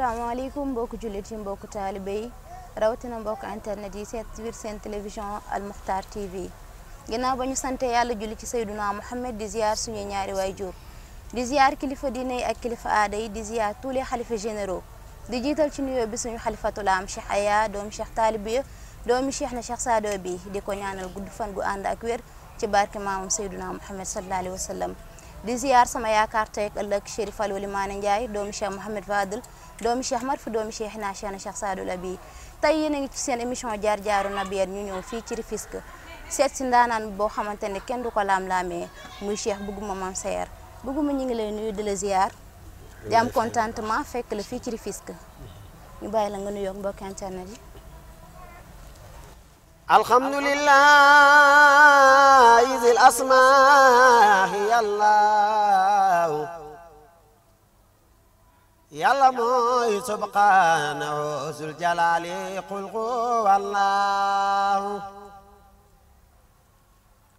asalaamaaleykum mbokku jullit yi mbokku taalibe yi rawatina mbokku internet yi seet biir seen télévision Al Moukhtar TV ginnaaw ba ñu sante yàlla julli ci Seyduna Muhammad di ziar suñu ñaari waajur di ziar kilifa diine yi ak kilifa aada yi di ziar tous les xalifa généraux di jiital ci nuyoo bi suñu xalifatul am Cheikh Aya doomu Cheikh Talibiya doomu Cheikh na Cheikh Saado bi di ko ñaanal gudd fan gu ànd ak wér ci barke maamam Seyduna Muhammad sallallahu alayhi wa sallam di ziar sama yaakaar tey ak ëllëg Chérif Aliou Limane Ndiaye doomu Cheikh Mouhamed Fadel doomu Cheikh Marf doomu Cheikh na Cheikh Saado Labi tey yéen a ngi ci seen émission jaar jaaru Nabiyeen ñu ñëw fii ci Rufisque seet si ndaanaan boo xamante ne kenn du ko laam-laamee muy Cheikh Bougouma Mame Sayer Bougouma ñu ngi lay nuyu di la ziar di am contentement fekk la fii ci Rufisque ñu bàyyi la nga nuyoo ak mbokk internet yi. alhamdulillahi zil asmaa'i yàlla mooy subhaanahu zul jalaali qul huwallahu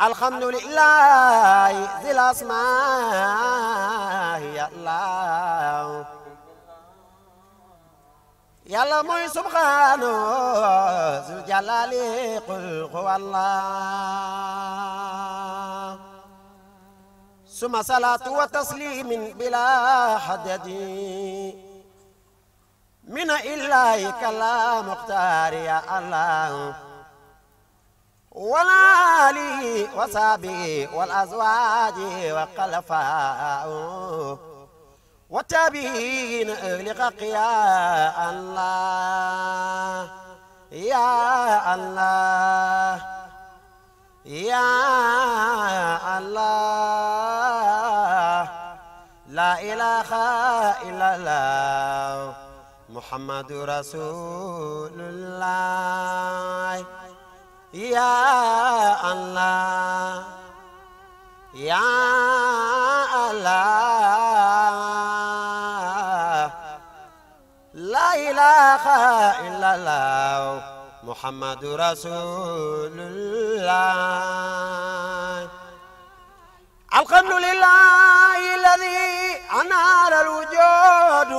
alhamdulillahi zil asmaa'i yàlla mooy subhaanahu zul jalaali qul huwallahu suma salaatu wa taslimin bila hadadi mina illahi kala muxtaari ya allah wal aalihi wa sahbihi wal azwaaji wa xalafaa wa taabiina ahli xaqi ya allah ya allah ya allah la ilaha illallah muhammadu rasulullah ya allah ya allah la ilaha illallah muhammadu rasulullah alhamdulillahi alladi anaara alwujud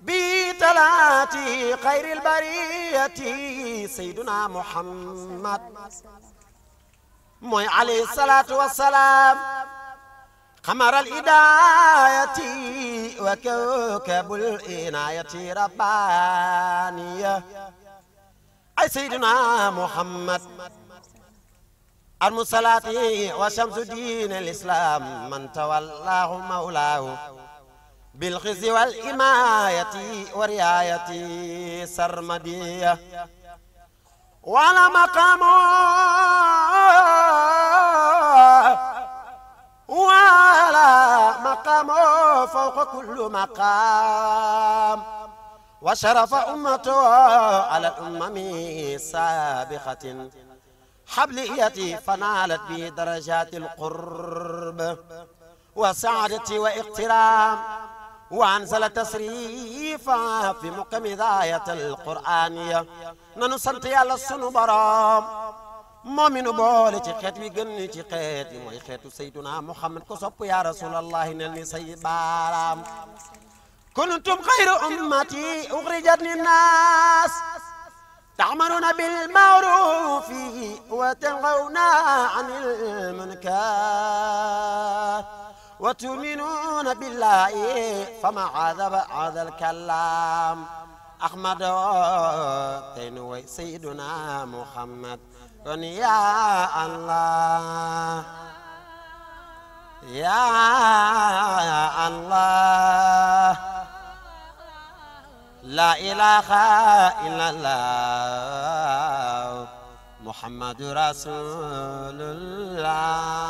bi talaati xayril bariyati sayyiduna muhammad mooy alayhi salaatu wassalaam xamaral idaayati wa kawkabul inaayati rabbaaniya ay sayyiduna muhammad almusalaati wa shamsu diin al-islaam man tawallaahu mawlaahu bilxizi wal imaayati wa riyaayati sarmadiya wala maqaamu fawqa kulli maqaam wa sharafa ummatahu ala al-umami saabiqatin حبليتي فنالت به درجات القرب وسعادة واقترام وأنزل تسريفا في مقام ذاية القرآنية نانو سانت يالا سونو بروم مومنو بولي تي خيت وي گن تي خيت موي خيتو سيدنا محمد كو سوب يا رسول الله نلني سيد بارام كنتم خير أمتي أخرجت للناس تعملون بالمعروف وتنهون عن المنكر وتؤمنون بالله فما عذب هذا الكلام أحمد تنوي سيدنا محمد يا الله يا الله لا إله إلا الله محمد رسول الله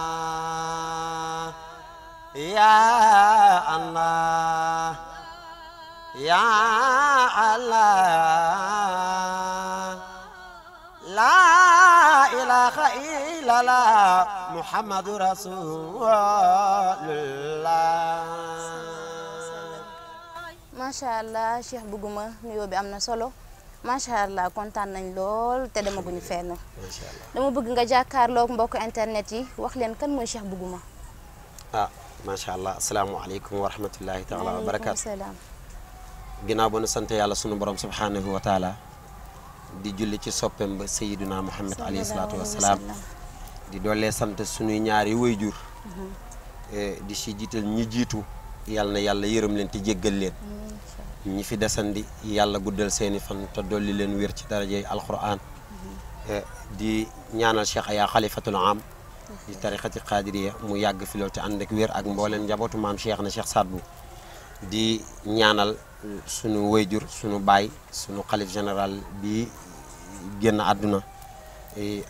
يا الله يا الله لا إله إلا الله محمد رسول الله macha allah Cheikh Bougouma nuyoo bi am na solo macha allah kontaan nañ lool te demaguñu fenn. macha allah dama bëgg nga jàkkaarloog mbokk internet yi wax leen kan mooy Cheikh Bougouma. ah macha allah asalaamaaleykum wa rahmatullahi taala wa barakaatu. salaam. ginnaaw ba nu sant yàlla sunu borom subhanahu wa taala di julli ci soppem ba Sayyiduna Muhammad alayhi salaatu wasalaam di doolee sant sunuy ñaari waajur di si jiital ñi jiitu yàlla na yàlla yërëm leen te jéggal leen ñi fi desandi yàlla guddal seeni fan te dolli leen wér ci darajey alquran di ñaanal Cheikh Aya xalifatul am di tariqati qadiriya mu yàgg fi loolu te ànd ak wér ak mbooleen njabootu maam Cheikh na Cheikh Saad Bou di ñaanal sunu wayjur sunu baay sunu xalif général bi génn àdduna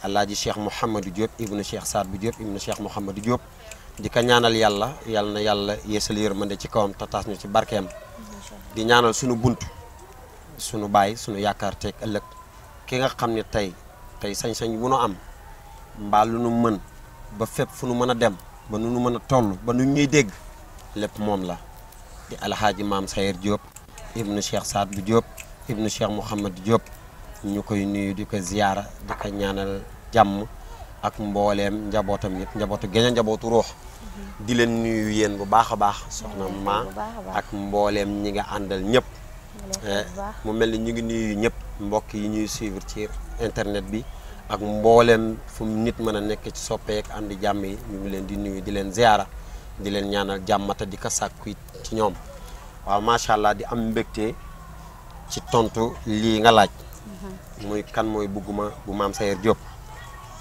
alaaji Cheikh Mouhamadou Diop ibnu Cheikh Saad Bou Diop ibnu Cheikh Mouhamadou Diop di ko ñaanal yàlla yàlla na yàlla yeesal yërmande ci kawam tataas ñu ci barkeem di ñaanal sunu bunt sunu baay sunu yaakaar teeg ëllëg ki nga xam ne tey sañ-sañ bu nu am mbaa lu nu mën ba fépp fu nu mën a dem ba nu mën a toll ba nu ñuy dégg lépp moom la di alhaaji maam Sayer Diop ibnu Cheikh Saad Bou Diop ibnu Cheikh Mouhamadou Diop ñu koy nuyu di ko ziyaara di ko ñaanal jàmm ak mbooleem njabootam yëpp njabootu génn njabootu ruux di leen nuyu yéen bu baax a baax soxna ma ak mbooleem ñi nga àndal ñëpp mu mel ni ñu ngi nuyu ñëpp mbokk yi ñuy suivre ci internet bi ak mbooleem fu nit mën a nekk ci soppeek àndi jàmm yi ñu ngi leen di nuyu di leen ziyaara di leen ñaanal jàmmata di ko sàkku ci ñoom waaw macha allah di am mbégte ci tontu lii nga laaj muy kan mooy bugguma bu maam Sayer Diop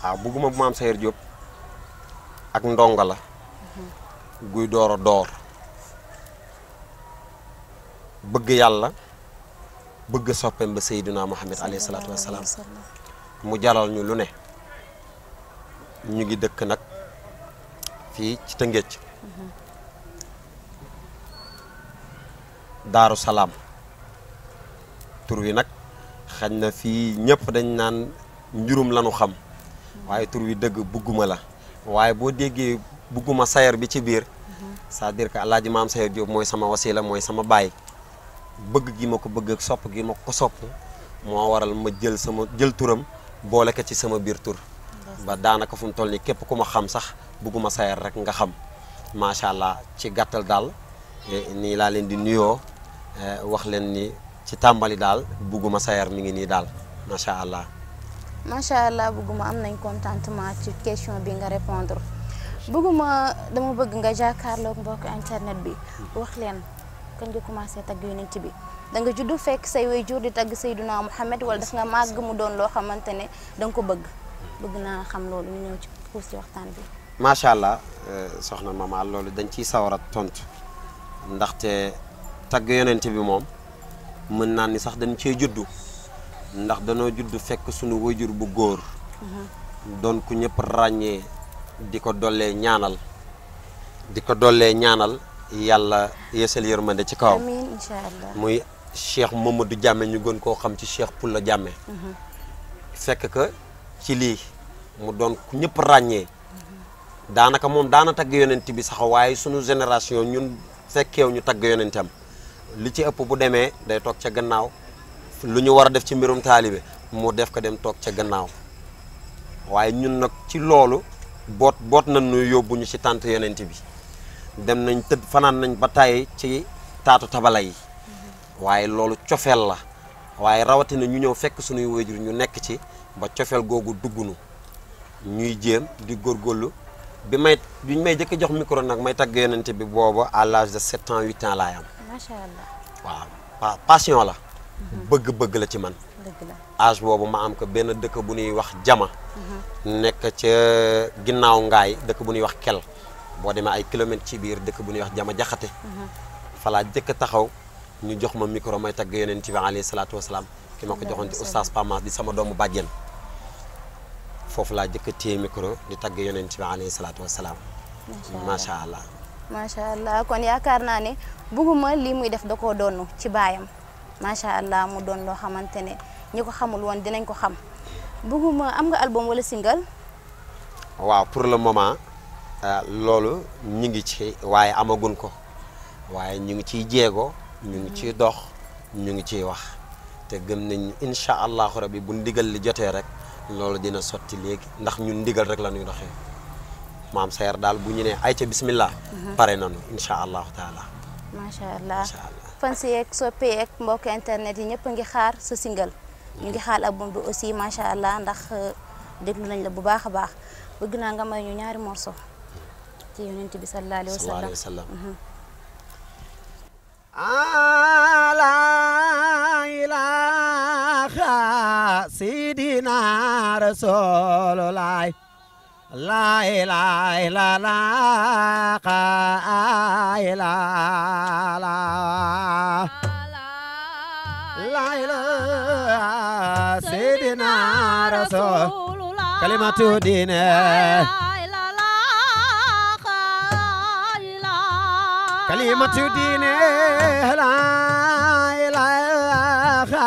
waaw bugguma bu maam Sayer Diop ak ndongo la guy door a door bëgg yàlla bëgg soppeem ba Seydina Muhammad alayhi salaatu wasalaam mu jaral ñu lu ne ñu ngi dëkk nag fii ci Tëngéej Daaru Salaam tur wi nag xañ na fii ñëpp dañ naan njurum lanu xam waaye tur wi dëgg bugguma la waaye boo déggee bugguma Sayer bi ci biir c'est-à-dire que alaaji maam Sayer Diop mooy sama wasila mooy sama baay bëgg gi ma ko bëgg ak sopp gi ma ko sopp moo waral ma jël turam boole ko ci sama biir tur ba daanaka fu mu toll nii képp ku ma xam sax bugguma Sayer rek nga xam macha allah ci gàttal daal nii laa leen di nuyoo wax leen ni ci tàmbali daal bugguma Sayer mi ngi nii daal macha allah. macha allah bugguma am nañ contentement ci question bi nga répondre bugguma dama bëgg nga jàkkaarloog mbokk internet bi wax leen kañ nga commencé tagg yonent bi da nga juddu fekk say waajur di tagg Seydina Muhammad wala daf nga màgg mu doon loo xamante ne da nga ko bëgg naa xam loolu ñu ñëw ci puus ci waxtaan bi. macha allah soxna mama loolu dañ ciy sawarat tontu ndaxte tagg yonent bi moom mën naa ni sax dañ cee juddu ndax danoo juddu fekk sunu waajur bu góor doon ku ñëpp ràññee di ko dollee ñaanal yàlla yeesal yërmande ci kawam amiin incha allah muy Cheikh Mamadou Diame ñu gën koo xam ci Cheikh Poula Diame fekk que ci lii mu doon ku ñëpp ràññee daanaka moom daana tagg yonent bi sax waaye sunu génération ñun fekkeew ñu tagg yonentam li ci ëpp bu demee day toog ca gannaaw lu ñu war a def ci mbirum taalibe mu def ko dem toog ca gannaaw waaye ñun nag ci loolu boot nañ ñu yóbbu ñu ci tànt yonent bi dem nañ tëdd fanaan nañ ba tàyyi ci taatu tabala yi waaye loolu cofeel la waaye rawatina ñu ñëw fekk suñuy waajur ñu nekk ci ba cofeel googu duggunu ñuy jéem di góorgóorlu bi may jëkk jox micro nag may tagg yonent bi booba à l'âge de 7 ans 8 ans laay am macha allah waaw passion la bëgg-bëgg la ci man dëgg la âge boobu ma am ko benn dëkk bu ñuy wax jama nekk ca ginnaaw ngaay dëkk bu ñuy wax kel boo demee ay kilomètres ci biir dëkk bu ñuy wax jama jaxate falaa jëkk taxaw ñu jox ma micro may tagg yonent bi alayhi salaatu wasalaam ki ma ko joxoon ci oustaz Pamas di sama doomu bàjjen foofu laa jëkk téye micro di tagg yonent bi alayhi salaatu wasalaam macha allah macha allah kon yaakaar naa ne bugguma lii muy def da koo doon ci baayam macha allah mu doon loo xamante ne ñi ko xamul woon dinañ ko xam bugguma am nga album wala single. waaw pour le moment loolu ñu ngi ci waaye amagun ko waaye ñu ngi ciy jéego ñu ngi ciy dox ñu ngi ciy wax te gëm nañ incha allahu rabbi bu ndigal li jotee rek loolu dina sotti léegi ndax ñun ndigal rek la ñuy doxee maam Sayer daal bu ñu nee ayca bismillah pare nañu incha allahu taala. macha allah fans yeeg soppe yeeg mbokk internet yi ñëpp a ngi xaar sa single ñu ngi xaar album bi aussi macha allah ndax déglu nañ la bu baax a baax bëgg naa nga may ñu ñaari morceau ci yonent bi sallallahu alayhi wa sallam la ilaha sidina rasulullah la ilaha illallah la ilaha sidina rasul kalimatu dine kalimatu dine la ilaha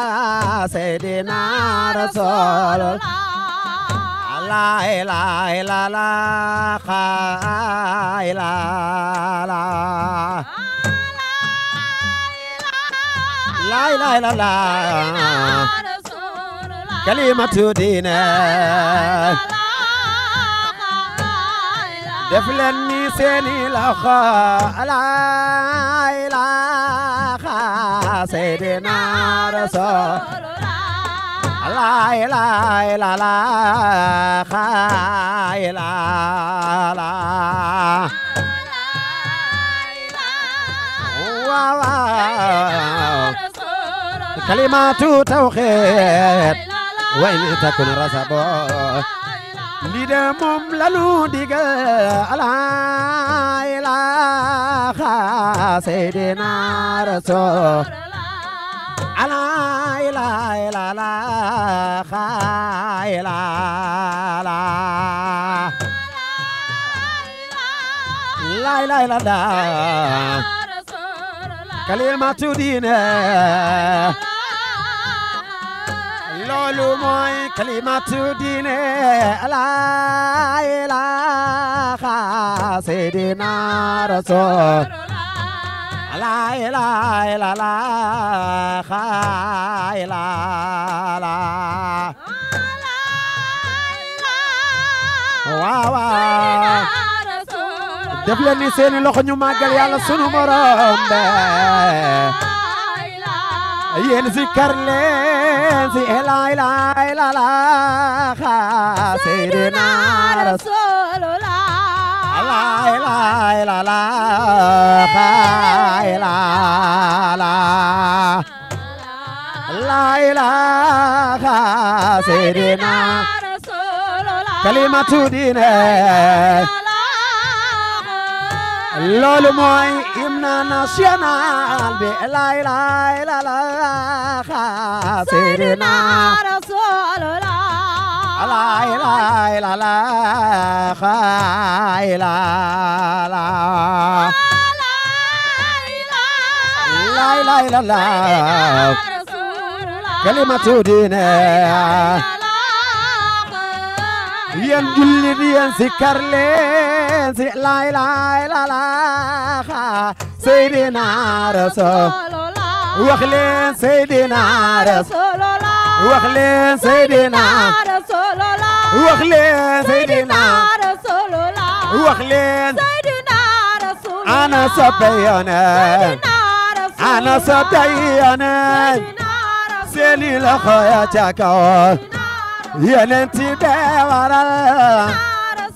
sidina rasul la ilaha illallah la ilaha illallah kalimatu dine def leen ni seeni loxo la ilaha sayyidina rasul la ilaha illallah kalimatu tawhid wa in takun rasabo li de moom lanu digal la ilaha sayyidina rasul la ilaha illallah la ilaha illallah kalimatu dine loolu mooy kalimatu dine la ilaha sayyidina rasul la ilaha illallah waaw def leen ni seeni loxo ñu màggal yàlla sunu borom be yéen zikkar leen si la ilaha illallah sayyidina rasulullah la ilaha illallah la ilaha sayyidina rasulullah kalimatu dine loolu mooy hymne national bi la ilaha illallah sayyidina rasulullah la ilaha illallah la ilaha illallah kalimatu dine yéen jullit yéen zikkar leen si la ilaha illallah sayyidina rasul wax leen sayyidina rasul wax leen sayyidina rasulullah wax leen sayyidina rasulullah wax leen sayyidina rasulullah ana soppe yonent ana soppe yonent seeni loxo ya ca kaw yonent be waral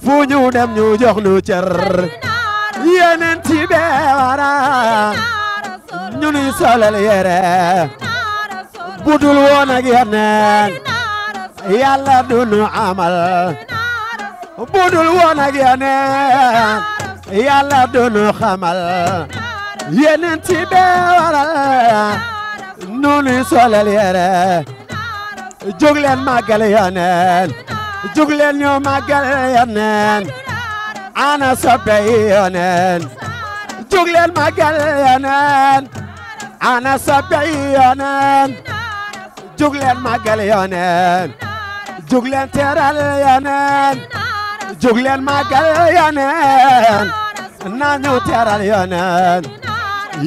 fu ñu dem ñu jox nu cër yonent be waral ñu ni solal yére budul woon ak yonent yàlla du nu amal budul woon ak yonent yàlla du nu xamal yonent be waral nu ni solal yére jóg leen màggal yonent jóg leen ñu màggal yonent ana soppe yonent jóg leen màggal yonent ana soppe yonent jóg leen màggal yonent jóg leen teral yonent jóg leen màggal yonent na ñu teral yonent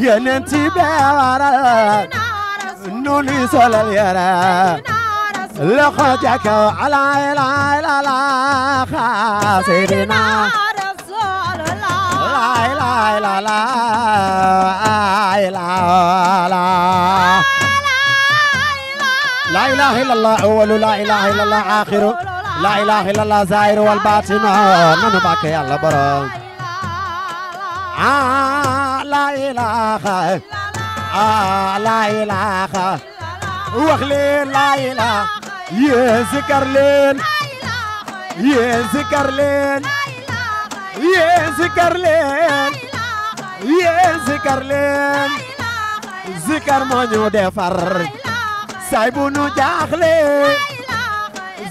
yonent be waral nu ni solal yére loxo ca kaw la ilaha illallah sayyidina rasulullah la ilaha illallah لا إله إلا الله أول لا إله إلا الله آخر لا إله إلا الله زائر والباطن ننبعك يا الله برام لا إله لا إله وخلين لا إله يذكر لين يذكر لين يذكر لين يذكر لين ذكر ما نيو دفر سايبونو جاخلي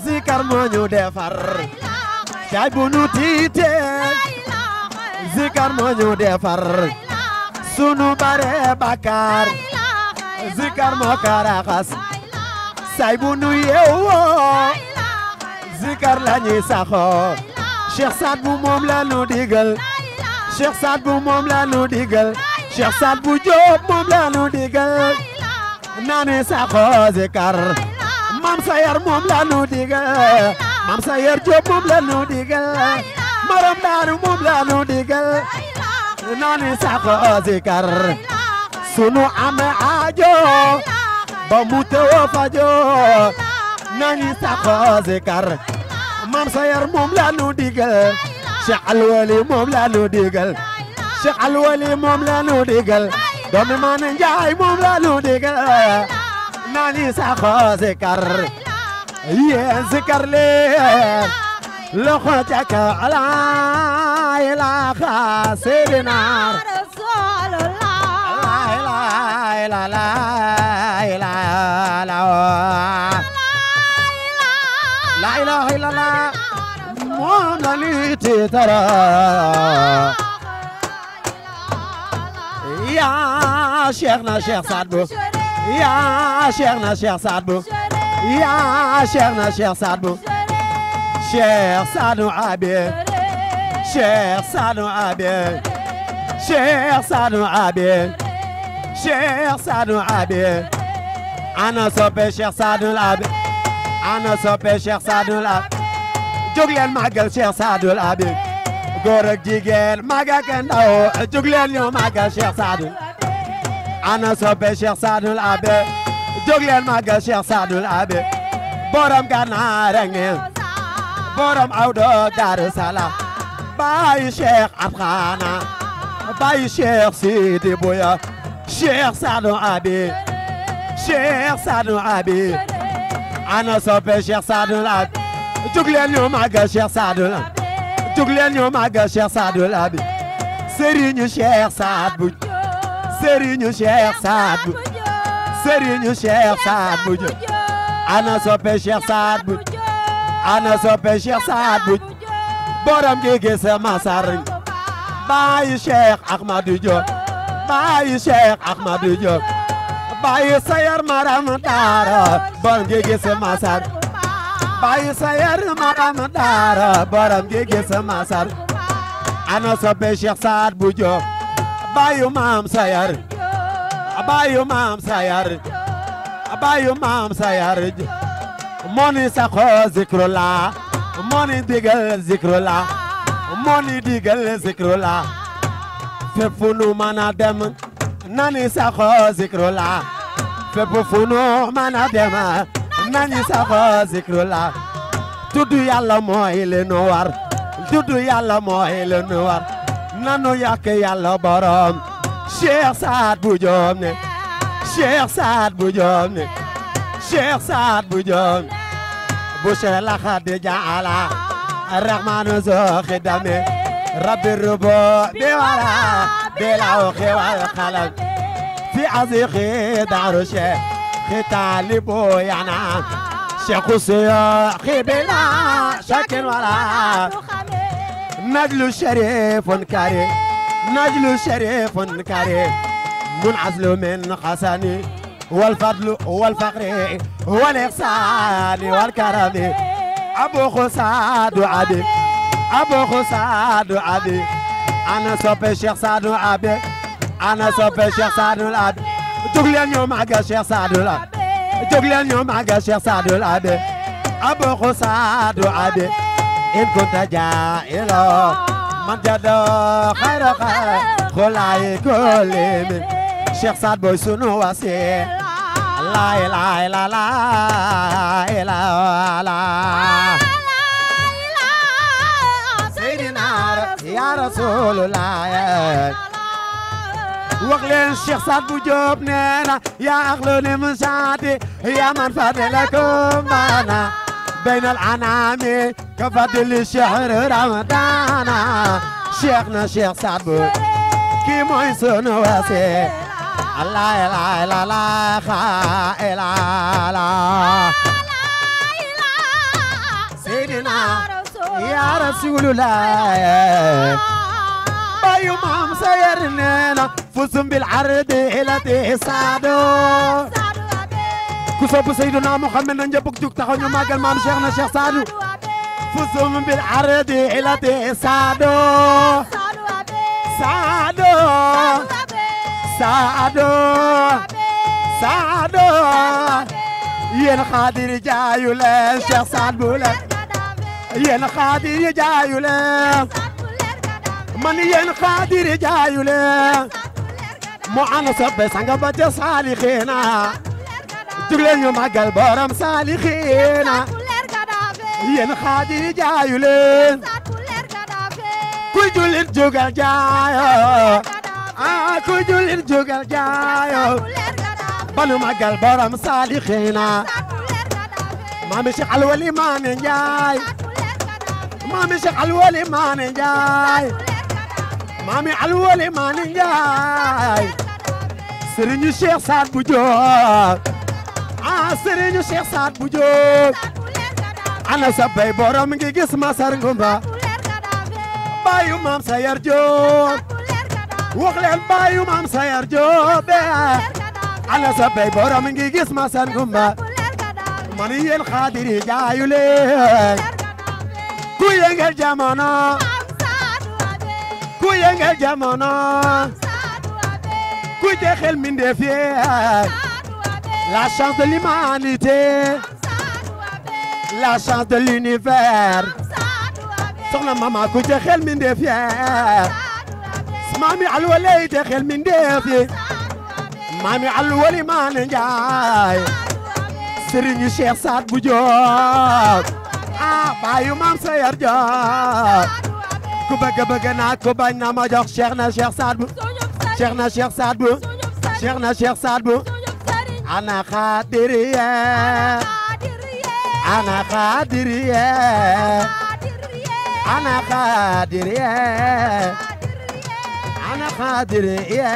ذكر ما نيو دفر سايبونو تيتي ذكر ما نيو دفر سونو باري بكار ذكر ما كاراخاس سايبونو يو ذكر لا ني ساخو Cheikh Saad Bou moom la nu digal Cheikh Saad Bou moom la nu digal Cheikh Saad Bou Diop moom la nu digal nane saxo zikar Mam Sayar moom la nu digal Mam Sayar Diop moom la nu digal Maram Daaru moom la nu digal nane saxo zikar sunu ame aajo ba mu teewo fajo nane saxo zikar Mam Sayar moom la nu digal Cheikh Alwali moom la nu digal Cheikh Alwali moom la nu digal doomi Maane Njaay moom la nu digal nani saxo zikar yéen zikar leen loxo ca kaw la ilaha Seydina Rasulullah la ilaha illallah moom la li titara ya Cheikh na Cheikh Saad Bou ya Cheikh na Cheikh Saad Bou ya Cheikh na Cheikh Saad Bou Cheikh Saadu Abi Cheikh Saadu Abi Cheikh Saadu Abi Cheikh Saadu Abi ana soppe Cheikh Saadu Abi ana soppe Cheikh Saadu Abi jóg leen màggal Cheikh Saadu Abi góor ak jigéen mag ak ndaw jóg leen ñoo màggal Cheikh Saadu ana soppe Cheikh Saadu Abi jóg leen màggal Cheikh Saadu Abi borom Gànnaar ngi borom awdo Daaru Salaam baayu Cheikh Afxaana baayu Cheikh Sidi Bouya Cheikh Saadu Abi Cheikh Saadu Abi ana soppe Cheikh Saadu Abi jóg leen ñoo màggal Cheikh Saadu Abi jóg leen ñoo màggal Cheikh Saadu Abi Serigne Cheikh Saad Bou Serigne Cheikh Saad Bou Serigne Cheikh Saad Bou ana soppe Cheikh Saad Bou ana soppe Cheikh Saad Bou borom gi gis Masar baayu Cheikh Ahmadou Diop baayu Cheikh Ahmadou Diop baayu Sayar Maram Daara borom gi gis Masar baayu Sayar Maram Daara borom gi gis Masar ana soppe Cheikh Saad Bou Diop baayu Maam Sayar baayu Maam Sayar baayu Maam Sayar moni saxo zikrullah moni digal zikrullah moni digal zikrullah fépp fu nu mën a dem nani saxo zikrullah fépp fu nu mën a dem nani saxo zikrullah tuddu Yàlla mooy li nu war tuddu Yàlla mooy li nu war nanu yàq Yàlla borom Cheikh Saad Bou Diop ne Cheikh Saad Bou Diop ne Cheikh Saad Bou Diop بشر لخد جعل الرحمن ذو خدمه رب الربوع بولا بالعوخ والخلق في عزيق دعرشه ختالبو يعنى شيخ سياخ بلا شك ولا نجل شريف كريم نجل شريف كريم منعزل من حسني والفضل والفقر والإحسان والكرم أبو خساد عبي أبو خساد عبي أنا صوبي شيخ سعد عبي أنا صوبي شيخ سعد عبي جوغلين يوم عقا شيخ سعد عبي جوغلين يوم عقا شيخ سعد عبي أبو خساد عبي إن كنت جائلا من جد خير خلاي كل من Cheikh Saad Bou sunu wasi la ilaha illallah la Seydina ya Rasulullah wax leen Cheikh Saad Bou Diop nee na yaa axlu ni musaati yaa man fadlakum mana bayna al anami ka fadli shahr ramadana Cheikh na Cheikh Saad Bou kii mooy sunu wasi la ilaha illallah Seydina ya Rasulullah bayu maam sayar neena fusum bil ardi ilati saado ku sopp Seydina Muhammad na njëbug jug taxaw ñu màggal maam Cheikh na Cheikh Saadu fusum bil ardi ilati saado saado saado saado yéen xaadir jaayu leen Cheikh Saad Bou leen yéen xaadir jaayu leen man yéen xaadir jaayu leen mu ana soppe sanga ba ca saalixiina jug leen ñu màggal borom saalixiina yéen xaadir jaayu leen kuy jullit jugal jaayo kuy jullit jugal jaayo banu màggal borom saalixiina maami Cheikh Alwali Maane Njaay maami Cheikh Alwali Maane Njaay maami Alwali Maane Njaay Serigne Cheikh Saad Bou Diop Serigne Cheikh Saad Bou Diop ana sa bay borom ngi gis Masar Ngumba bayu maam Sayar Diop wax leen bayu maam Sayar Diop ana sa bay borom ngi gis Masar Ngumba man yéen xaadiri jaayu leen ku yëngal jamono ku yëngal jamono ku jeexal mbindeef yi la chance de l'humanité la chance de l'univers soxna mama ku jeexal mbindeef yi maami Alwali jeexal mbindeef yi maami Alwali Maane Njaay Serigne Cheikh Saad Bou Diop bayu maam Sayar Diop ku bëgg naa ku bañ na ma jox Cheikh na Cheikh Saad Bou Cheikh na Cheikh Saad Bou Cheikh na Cheikh Saad Bou ana xaadiriye ana xaadiriye ana xaadiriye ana xaadiriye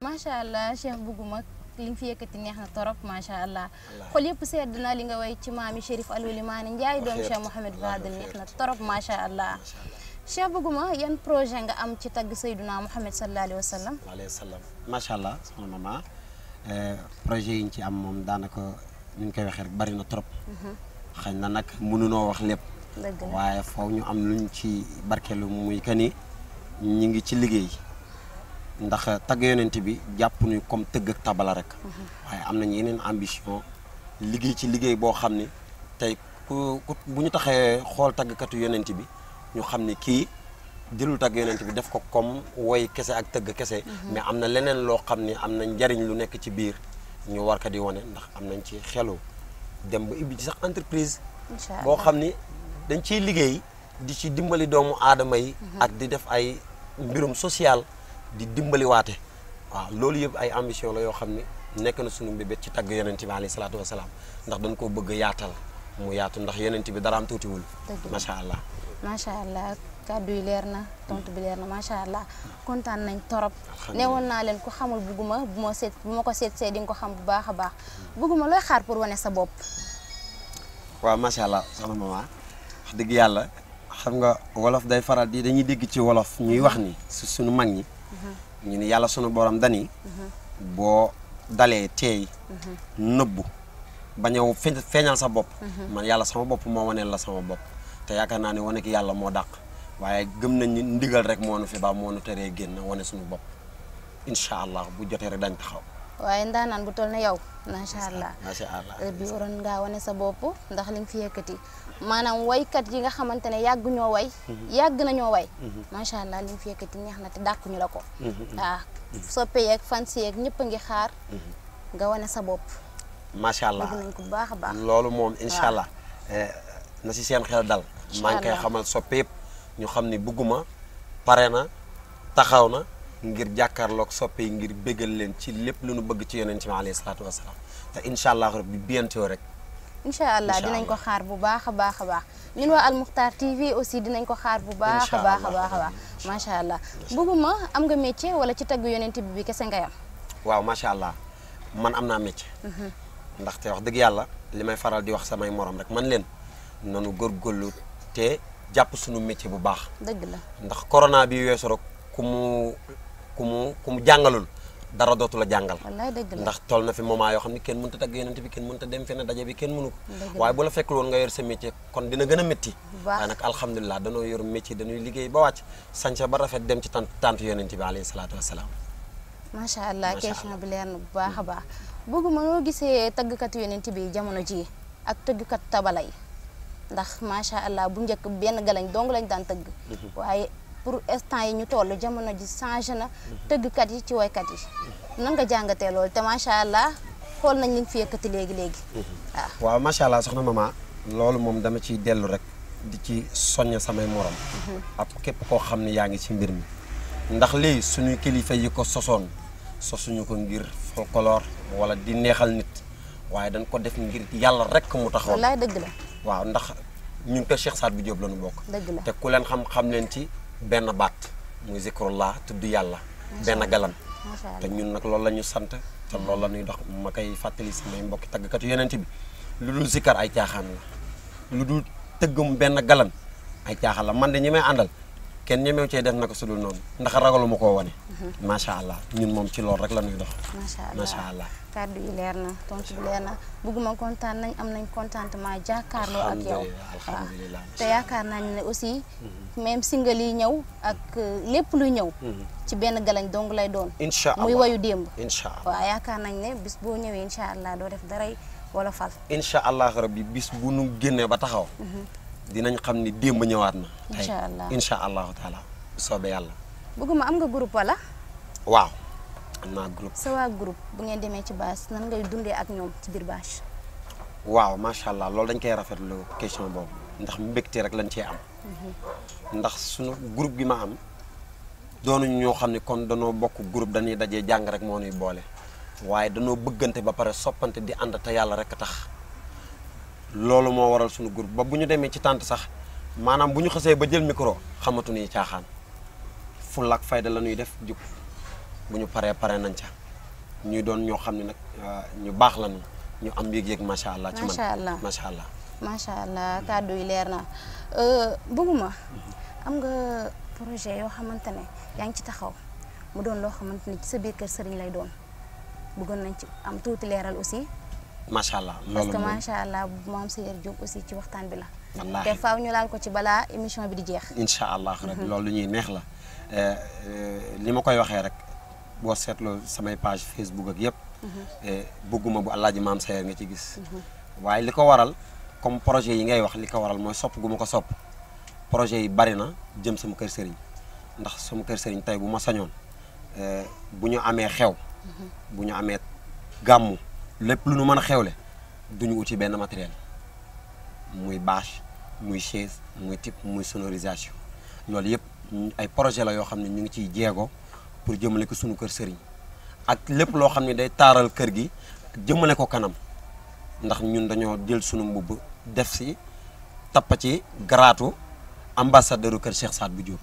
macha allah Cheikh bugguma li nga fi yëkkati neex na torop macha allah xol yëpp sedd na li nga way ci maami Chérif Alwali Maane Njaay doom Cheikh Mouhamed Fadel neex na torop macha allah Cheikh bugguma yan projet nga am ci tagg Seydina Mouhamed sallallahu alayhi wa sallam macha allah sama mama projet yi ñu ci am moom daanaka ñu ngi koy waxee rek bari na trop xëy na nag mënunoo wax lépp waaye foofu ñu am luñ ci barkeelu muy kani ñi ngi ci liggéey ndax tagg yonent bi jàpp ñu comme tëgg ak tabala rek waaye am nañu yeneen ambition liggéey ci liggéey boo xam ne tey ku bu ñu taxee xool taggkatu yonent bi ñu xam ne kii jëlul tagg yonent bi def ko comme woy kese ak tëgg kese mais am na leneen loo xam ne am na njariñ lu nekk ci biir ñu war ko di wane ndax am nañ ci xelu dem ba ibbi ci sax entreprise boo xam ni dañ ciy liggéey di ci dimbali doomu aadama yi ak di def ay mbirum social di dimbali waate waaw loolu yëpp ay ambition la yoo xam ne nekk na sunu mbébét ci tagg yonent bi alayhi salaatu wasalaam ndax dañ koo bëgg yaatal mu yaatu ndax yonent bi daraam tuutiwul macha allah macha allah kàddu yi leer na tontu bi leer na macha allah kontaan nañ torop newoon naa leen ku xamul bugguma bu ma ko seet di nga ko xam bu baax a baax bugguma looy xaar pour wane sa bopp waaw macha allah soxna mama wax dëgg yàlla xam nga wolof day faral di dañuy dégg ci wolof ñuy wax ni suñu mag ñi ñu ni yàlla sunu borom dani boo dalee teey nëbbu ba ñëw feeñal sa bopp man yàlla sama bopp moo waneel la sama bopp te yaakaar naa ne wane ki yàlla moo dàq waaye gëm nañ ni ndigal rek moo nu fi ba moo nu teree génn wane suñu bopp incha allah bu jotee rek dañ taxaw waaye ndaanaan bu toll na yow macha allah macha allah bi waroon ngaa wane sa bopp ndax li nga fi yëkkati maanaam waykat yi nga xamante ne yàgg ñoo way yàgg nañoo way macha allah li nga fi yëkkati neex na te dàkkuñu la ko waaw soppe yeeg fans yeeg ñëpp a ngi xaar nga wane sa bopp macha allah bëgg nañ ko bu baax a baax loolu moom incha allah na si seen xel dal maa ngi koy xamal soppe yëpp ñu xam ni bëgguma pare na taxaw na ngir jàkkaarloog soppe yi ngir bégal leen ci lépp lu nu bëgg ci yonent bi alayhi salaatu wasalaam te incha allah rabbi bientôt rek incha allah dinañ ko xaar bu baax a baax a baax ñun waa Al Moukhtar TV aussi dinañ ko xaar bu baax a baax a baax a baax macha allah bëgguma am nga métier wala ci tagg yonent bi kese nga yam waaw macha allah man am naa métier ndaxte wax dëgg yàlla li may faral di wax samay morom rek man leen nanu góorgóorlu te jàpp suñu métier bu baax dëgg la ndax corona bi weesu rek ku mu jàngalul dara dootu la jàngal wallaay dëgg la ndax toll na fi moment yoo xam ne kenn mënut a tagg yonent bi kenn mënut a dem fenn daje bi kenn mënu ko waaye bu la fekkul woon nga yor sa métier kon dina gën a métti waaye nag alhamdulilah danoo yor métier dañuy liggéey ba wàcc sañca ba rafet dem ci tant yonent bi alayhi salaatu wasalaam macha allah question bi leer na bu baax a baax bëgguma noo gisee tëggkat yonent bi jamono ji ak tëggkat tabala yi ndax macha allah bu njëkk benn galañ dong lañ daan tëgg waaye pour instant yi ñu toll jamono ji changé na tëggkat yi ci woykat yi nan nga jàngatee loolu te macha allah xool nañ li nga fi yëkkati léegi waaw macha allah soxna mama loolu moom dama ciy dellu rek di ci soññ samay morom ak képp koo xam ne yaa ngi ci mbir mi ndax lii suñuy kilifa yi ko sosuñu ko ngir folklore wala di neexal nit waaye dañ ko def ngir yàlla rek mu taxaw wallaay dëgg la waaw ndax ñun ko Cheikh Saad bu Diop la ñu bokk dëgg la te ku leen xam leen ci benn baat muy zikrullah tudd yàlla benn galan te ñun nag loolu la ñu sant te loolu la ñuy dox ma koy fàttali samay mbokki tàggkatu yonent bi lu dul zikkar ay caaxaan la lu dul tëggum benn galan ay caaxaan la man de ñi may àndal kenn ñemew cee def naka sudul noonu ndax ragalu ma koo wane macha allah ñun moom ci loolu rek la ñuy dox macha allah kàddu yi leer na tontu bi leer na bëgguma kontaan nañ am nañ contentement jàkkaarloo ak yow alhamdulilah te yaakaar nañ ne aussi même single yi ñëw ak lépp luy ñëw ci benn galañ dong lay doon incha allah muy wayu démb incha allah waaw yaakaar nañ ne bis boo ñëwee incha allah doo def daray wala fal incha allah rabbi bis bu nu génnee ba taxaw dinañ xam ni démb ñëwaat na tey incha allahu taala soobee yàlla bëgguma am nga groupe wala waaw am naa groupe sa waa groupe bu ngeen demee ci bâche nan ngay dundee ak ñoom ci biir bâche waaw macha allah loolu dañ koy rafetlu question boobu ndax mbégte rek lañ cee am ndax suñu groupe gi ma am doonuñu ñoo xam ne kon danoo bokk groupe dañuy dajee jàng rek moo ñuy boole waaye danoo bëggante ba pare soppante di ànd te yàlla rek tax loolu moo waral suñu groupe ba bu ñu demee ci tànt sax maanaam bu ñu xasee ba jël micro xamatu ni caaxaan fulla ak fayda la ñuy def jub bu ñu pare nañ ca ñuy doon ñoo xam ne nag ñu baax lañu ñu am yëg-yëg macha allah. ci man macha allah. macha allah kàddu yi leer na bëgguma am nga projet yoo xamante ne yaa ngi ci taxaw mu doon loo xamante ne ci sa biir kër sëriñ lay doon bëggoon nañ ci am tuuti leeral aussi. macha allah parce que macha allah maam Seyar Diop aussi ci waxtaan bi la. wallaahi te faaw ñu laal ko ci balaa émission bi di jeex. incha allah rabbi loolu ñuy neex la li ma koy waxee rek boo seetloo samay page Facebook ak yëpp. bëgguma bu Alaaji maam Seyar nga ci gis. waaye li ko waral comme projet yi ngay wax li ko waral mooy sopp gu ma ko sopp projet yi bari na jëm sama kër sëriñ ndax sama kër sëriñ tey bu ma sañoon bu ñu amee xew. bu ñu amee gàmmu. lépp lu nu mën a xewle duñu uti benn matériel muy bâche muy chaise muy type muy sonorisation loolu yëpp ay projet la yoo xam ne ñu ngi ciy jéego pour jëmale ko sunu kër sëriñ ak lépp loo xam ne day taaral kër gi jëmale ko kanam ndax ñun dañoo jël sunu mbubb def si tappa ci garaatu ambassadeur kër Cheikh Saad bu Diop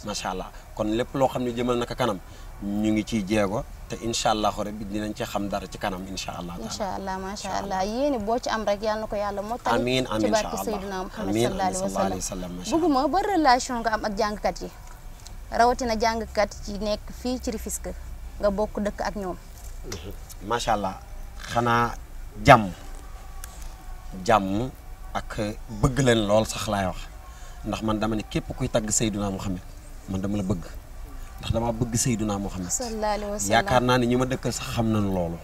macha allah kon lépp loo xam ne jëmal naka kanam ñu ngi ciy jéego te incha allah rabbi dinañ ci xam dara ci kanam incha allah. incha allah macha allah yéen boo ci am rek yàlla na ko yàlla mottali. amiin amiin ci barke Seydina Muhammad sallallahu alayhi wa sallam bëgguma ba relation nga am ak jàngkat yi rawatina jàngkat yi nekk fii ci Rufisque nga bokk dëkk ak ñoom. macha allah xanaa jàmm ak bëgg leen lool sax laay wax ndax man dama ne képp kuy tagg Seydina Muhammad man dama la bëgg ndax dama bëgg Seydina Muhammad sallallahu alayhi wa sallam. yaakaar naa ne ñi ma dëkkal sax xam nañ loolu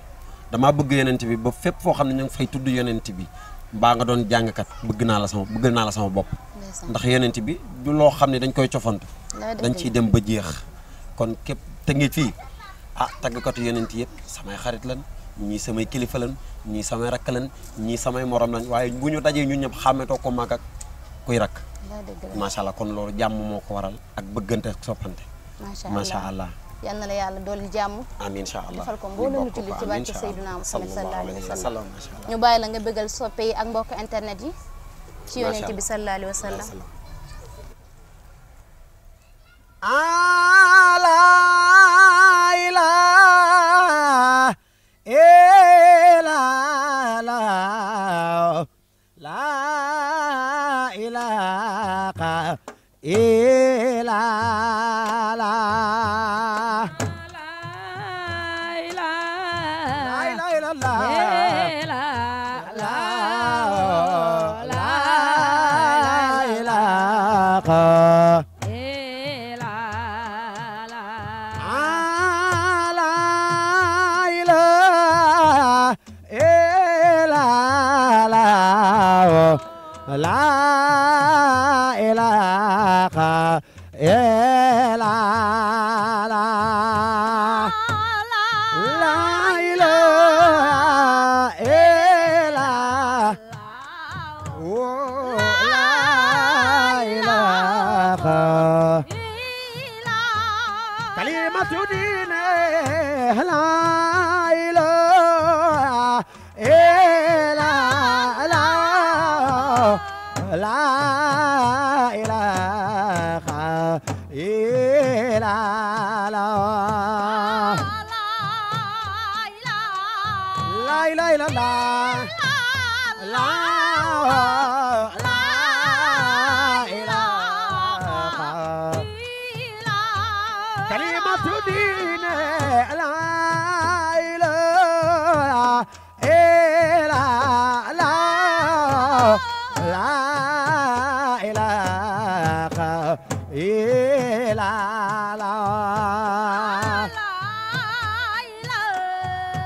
damaa bëgg yonent bi ba fépp foo xam ne ñu ngi fay tudd yonent bi mbaa nga doon jàngkat bëgg naa la sama bopp ndax yonent bi du loo xam ne dañ koy cofantu dañ ciy dem ba jeex kon képp te ngi fii tàggkatu yonent yëpp samay xarit lan ñii samay kilifa lan ñii samay rakk lan ñii samay morom lan waaye bu ñu dajee ñun ñëpp xàmmetoo ko mag ak kuy rakk macha allah kon loolu jàmm moo ko waral ak bëggante ak soppante macha allah yal na la yàlla dolli jàmm amiin incha allah defal ko mbooloo mu jullit ci barke Seydina Muhammad sallallahu alayhi wa sallam ñu bàyyi la nga bëggal soppe yi ak mbokk internet yi ci yonent bi sallallahu alayhi wa sallam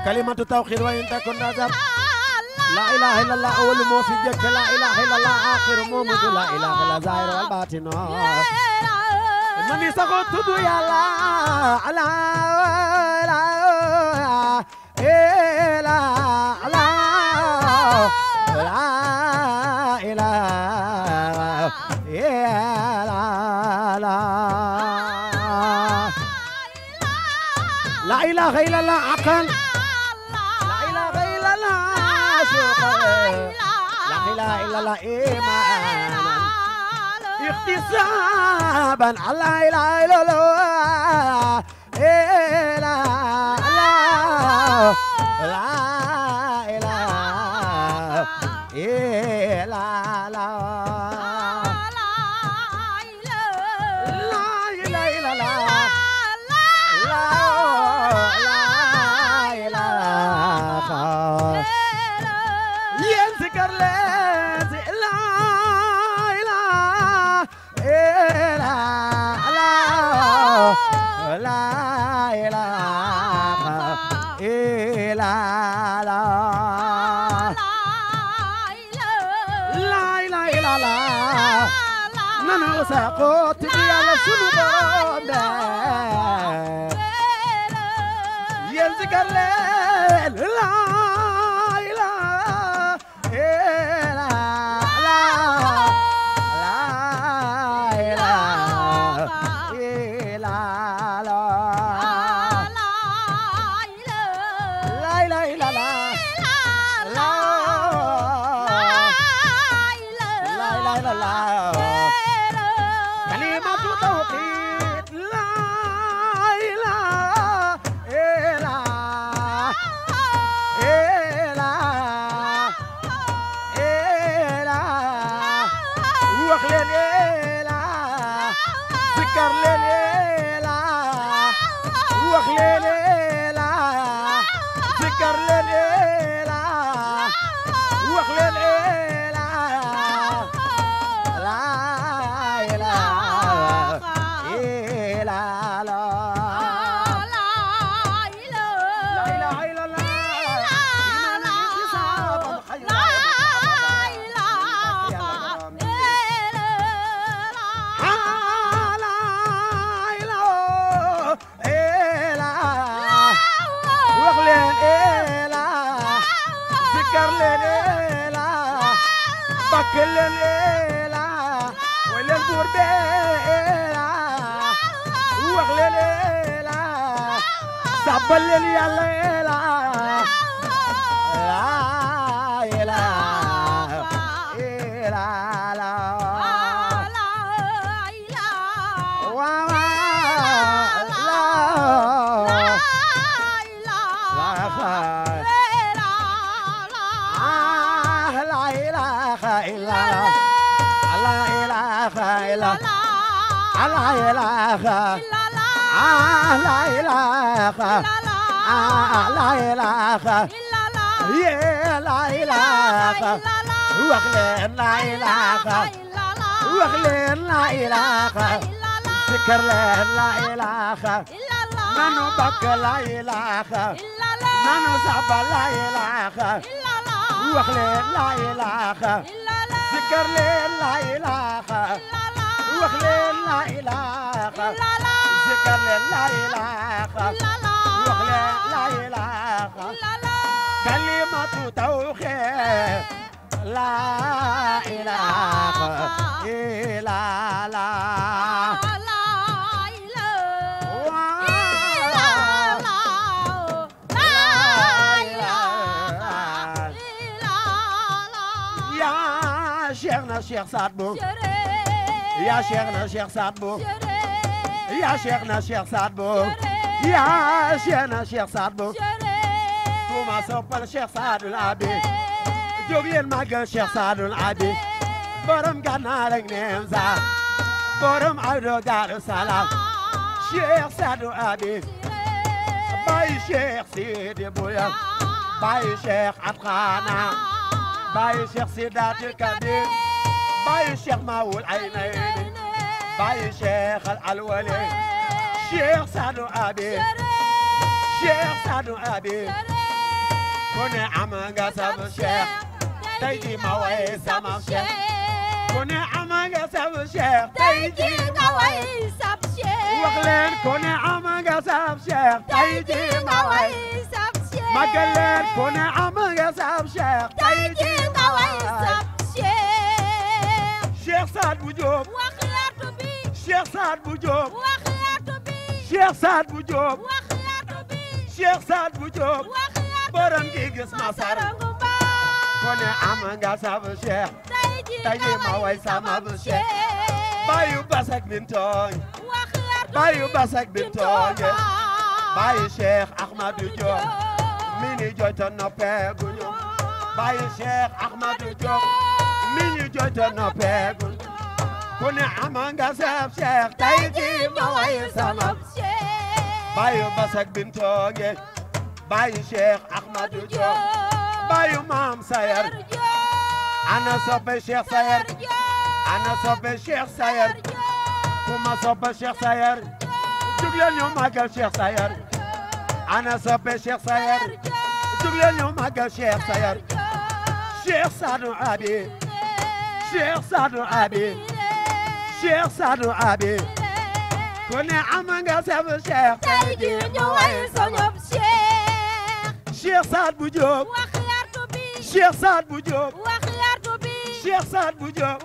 kalimatu tawxiid wa in takun nazar la ilaha illallah awwalu moo fi jëkk la ilaha illallah axiru moo mujj la ilaha illallah zahir wal batin nani saxoo tudd yàlla ala la ilaha illallah aqal لا إله إلا الله إيمانا احتسابا لا إله إلا الله لا إله إلا سقوط يا سنوب يذكر الليل لا إله إلا لا إله إلا لا إله إلا لا لا إله إلا الله la sabbal leen yàlla la ilaha illa la ilaha la ilaha la ilaha la ilaha wax leen la ilaha wax leen la ilaha zikr leen la ilaha nanu bakk la ilaha nanu sabal la ilaha wax leen la ilaha zikr leen la ilaha wax leen la ilaha zikr leen la ilaha wax leen la ilaha kalimatu tawhid la ilaha illa Allah ya Cheikhna Cheikh Saad Bou ya Cheikhna Cheikh Saad Bou ya Cheikhna Cheikh Saad Bou ya Cheikhna Cheikh Saad Bou kuma soppal Cheikh Saadul Abi jóg leen màggal Cheikh Saadul Abi borom Gànnaar ak Neensa borom Awdo Daaru Salaam Cheikh Saadul Abi baay Cheikh Sidi Bouya baay Cheikh Atkhana baay Cheikh Sidatul Kabir baay Cheikh Mawul Aynayni baay Cheikh Al-Wali Cheikh Saadul Abi Cheikh Saadul Abi ku ne am nga sama Cheikh tey jii ma way sama Cheikh ku ne am nga sama Cheikh tey jii ma way sama Cheikh wax leen ku ne am nga sama Cheikh tey jii ma way sama Cheikh magal leen ku ne am nga sama Cheikh tey jii ma way sama Cheikh Cheikh Saad Bou Diop waxlaatu bi Cheikh Saad Bou Diop waxlaatu bi Cheikh Saad Bou Diop waxlaatu bi Cheikh Saad Bou Diop borom gi gis ma sar ko ne am nga sama Cheikh tey jii ma way sama Cheikh bayu basak bintoñ bayu basak bintoñ bayu Cheikh Ahmadou Diop mini jota noppe guñu bayu Cheikh Ahmadou Diop mini jota noppe guñu ko ne am nga sama Cheikh tey jii ma way sama Cheikh bayu basak bintoñ bayu Cheikh Ahmadou Diop bayu Maam Sayar ana soppe Cheikh Sayar ana soppe Cheikh Sayar kuma soppe Cheikh Sayar jug leen ñu màggal Cheikh Sayar ana soppe Cheikh Sayar jug leen ñu màggal Cheikh Sayar Cheikh Saadul Abi Cheikh Saadul Abi Cheikh Saadul Abi ku ne am nga sama Cheikh tey jii ñu way sunu Cheikh Saad Bou Diop Cheikh Saad Bou Diop Cheikh Saad Bou Diop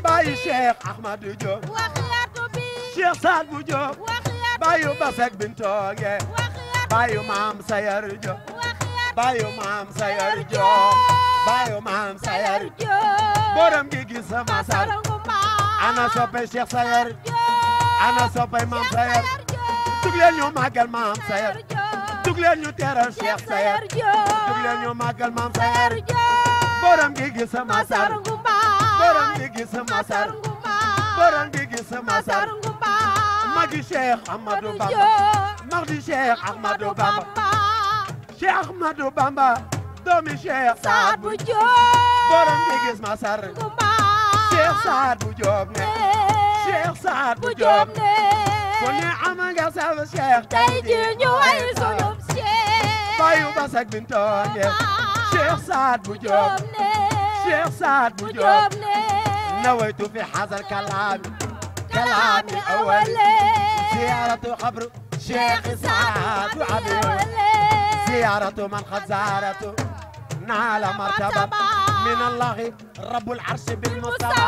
bayu Cheikh Ahmadou Diop Cheikh Saad Bou Diop bayu Basak Bintonge bayu Maam Sayar Diop bayu Maam Sayar Diop bayu Maam Sayar borom gi gis sama sar ana soppe Cheikh Sayar ana soppe Maam Sayar jug leen ñu màggal Maam Sayar jug leen ñu teral Cheikh Sayar jug leen ñu màggal Maam Sayar borom gi gis sama sar borom gi gis sama sar borom gi gis sama sar magi Cheikh Ahmadou Bamba magi Cheikh Ahmadou Bamba Cheikh Ahmadou Bamba doomi Cheikh Saad Bou Diop borom gi gis ma sar Cheikh Saad Bou Diop ne Cheikh Saad Bou Diop ku ne am nga sama Cheikh tey jii ñu way sunu Cheikh bayu Basak Bintonge Cheikh Saad Bou Diop Cheikh Saad Bou Diop nawaytu fi hadal kalami awali ziyaratu qabru Cheikh Saad Bou Abi ziyaratu man qad zaratu nala martaba min Allah rabbul arsh bil mustafa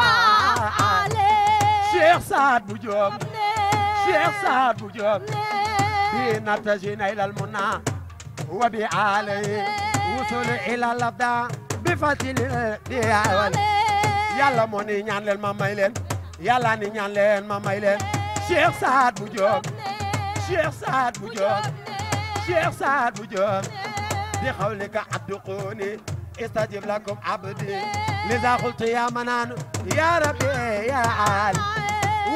Cheikh Saad Bou Diop Cheikh Saad Bou Diop بنتجين إلى المنى وبعليه وصول إلى الأبداع بفتل الدياول يلا موني ñaan leen ma may leen yàlla ni ñaan leen ma may leen Cheikh Saad Bou Diop Cheikh Saad Bou Diop Cheikh Saad Bou Diop بقولك عبدقوني استجب لكم عبدي لذا قلت يا منان يا ربي يا عال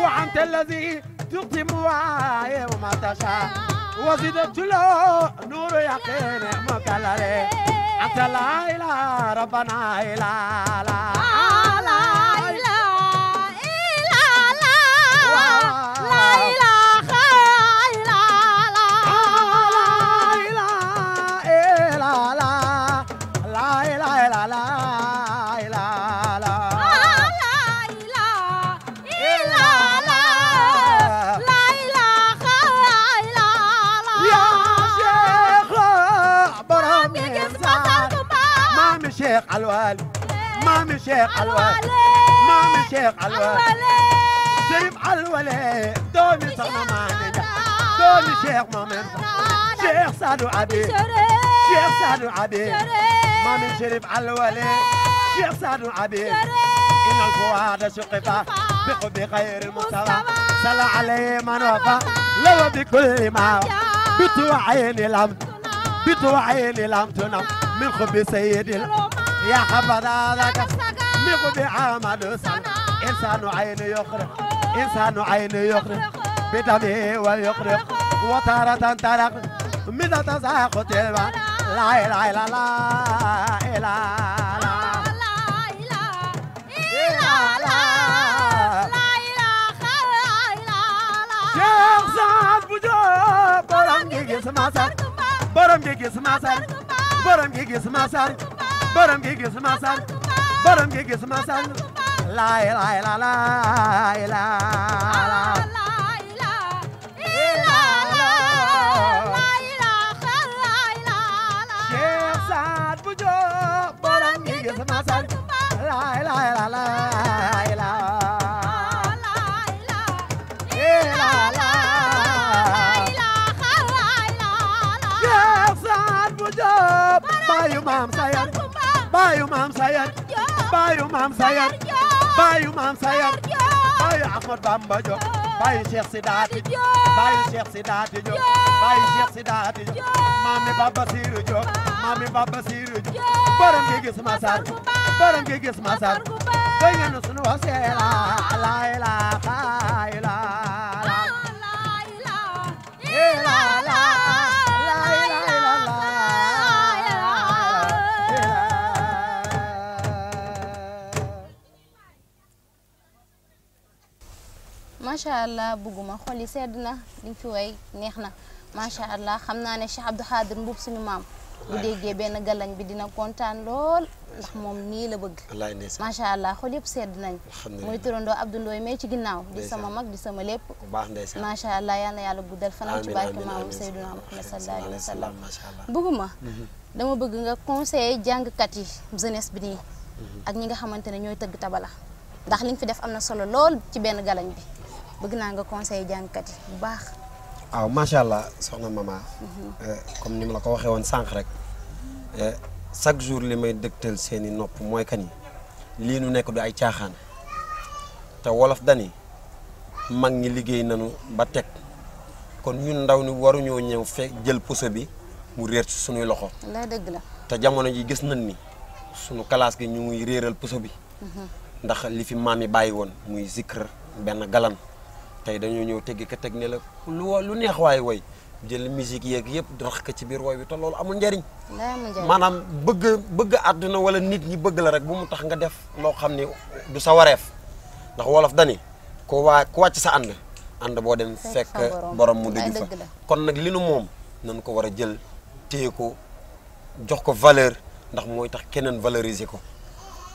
وأنت الذي تقسم وعاي وما تشاء وزدت له نور يقين مكلل أنت لا إله ربنا إله لا شيخ الوالي مامي شيخ الوالي مامي شيخ الوالي شريف الوالي دومي صنماني دومي شيخ مامي شيخ سادو عبي شيخ سادو عبي مامي شريف الوالي شيخ سادو عبي إن الفؤاد شقفا بحب خير المصطفى صلى عليه من وفى لو بكل ما بتوعيني لم بتوعيني لم تنم من خب سيد يا حبذا ذاك من خب عمد سن إنسان عين يخرق إنسان عين يخرق بدمه ويخرق وتارة ترق مدى تزاقط الماء لا إله إلا الله إله Cheikh Saad Bou Diop borom gi gis masar borom gi gis masar borom gi gis masar borom gi gis masar borom gi gis masar la ilaha illa Cheikh Saad Bou Diop borom gi gis masar la ilaha illa Bayu Maam Sayar Bayu Maam Sayar Bayu Maam Sayar Bayu Maam Sayar Bayu Ahmad Bamba Diop Bayu Cheikh Sidaati Diop Bayu Cheikh Sidaati Diop Bayu Cheikh Sidaati Diop Mami Baba Siru Diop Mami Baba Siru Diop borom gi gis masar borom gi gis masar doy ngeen sunu wasela la ilaha illa macha allah bugguma xol yi sedd na li fi way neex na macha allah xam naa ne Cheikh Abdou Khadir Mboup suñu maam bu déggee benn galañ bi dina kontaan lool ndax moom nii la bëgg macha allah xol yëpp sedd nañ muy turandoo Abdou Ndoye mais ci ginnaaw di sama mag di sama lépp macha allah yal na yàlla guddal fanam ci barke maam Seydina Muhammad sallallahu alayhi wa sallam bugguma dama bëgg nga conseiller jàngkat yi jeunesse bi nii ak ñi nga xamante ne ñooy tëgg tabala ndax li nga fi def am na solo lool ci benn galañ bi bëgg naa nga conseil jàngkat yi bu baax. waaw macha allah soxna mama comme ni ma la ko waxee woon sànq rek chaque jour li may dëgtal seeni nopp mooy kan yi lii nu nekk du ay caaxaan te wolof dani mag ñi liggéey nañu ba teg kon ñun ndaw ni waruñoo ñëw fekk jël puso bi mu réer ci suñuy loxo. la dëgg la. te jamono ji gis nañ ni suñu classe gi ñu ngi réeral puso bi. ndax li fi maam yi bàyyi woon muy zikr benn galan. tey dañoo ñëw teggi ka teg ne la lu neex waay woy jël musique yeeg yëpp rax ko ci biir woy bi te loolu amul njariñ maanaam bëgg àdduna wala nit ñi bëgg la rek bu mu tax nga def loo xam ne du sa wareef ndax wolof dani ku wàcc sa ànd boo dem fekk borom mu dëgg fa kon nag li nu moom nañu ko war a jël téye ko jox ko valeur ndax mooy tax keneen valoriser ko